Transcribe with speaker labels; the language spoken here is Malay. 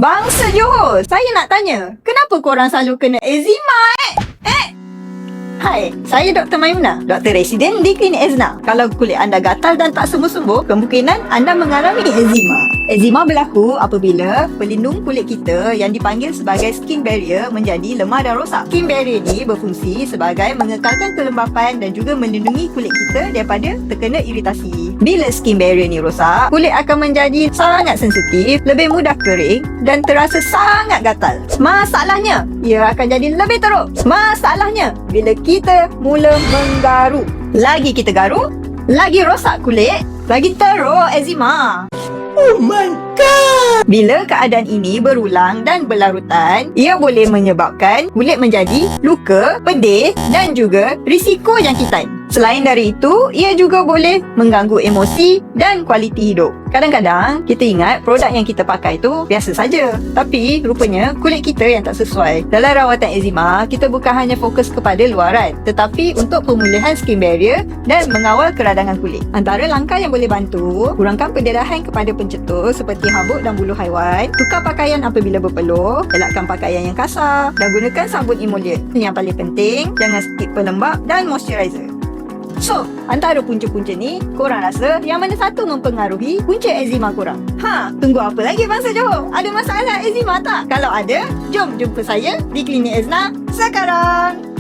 Speaker 1: Bangsa Johor, saya nak tanya, kenapa korang selalu kena eczema Hai, saya Dr. Maimuna, doktor residen di Klinik Ezna. Kalau kulit anda gatal dan tak sembuh-sembuh, kemungkinan anda mengalami eczema. Eczema berlaku apabila pelindung kulit kita yang dipanggil sebagai skin barrier menjadi lemah dan rosak. Skin barrier ni berfungsi sebagai mengekalkan kelembapan dan juga melindungi kulit kita daripada terkena iritasi. Bila skin barrier ni rosak, kulit akan menjadi sangat sensitif, lebih mudah kering dan terasa sangat gatal. Masalahnya, ia akan jadi lebih teruk. Masalahnya, bila kita mula menggaru. Lagi kita garu, lagi rosak kulit, lagi teruk eczema.
Speaker 2: Oh my God!
Speaker 1: Bila keadaan ini berulang dan berlarutan, ia boleh menyebabkan kulit menjadi luka, pedih dan juga risiko jangkitan. Selain dari itu, ia juga boleh mengganggu emosi dan kualiti hidup. Kadang-kadang, kita ingat produk yang kita pakai tu biasa saja. Tapi, rupanya kulit kita yang tak sesuai. Dalam rawatan eczema, kita bukan hanya fokus kepada luaran, tetapi untuk pemulihan skin barrier dan mengawal keradangan kulit. Antara langkah yang boleh bantu, kurangkan pendarahan kepada pencetus seperti habuk dan bulu haiwan, tukar pakaian apabila berpeluh, elakkan pakaian yang kasar dan gunakan sabun emollient. Yang paling penting, jangan skip pelembap dan moisturizer. So, antara punca-punca ni, korang rasa yang mana satu mempengaruhi punca eczema korang? Tunggu apa lagi bangsa Johor? Ada masalah eczema tak? Kalau ada, jom jumpa saya di Klinik Ezna sekarang.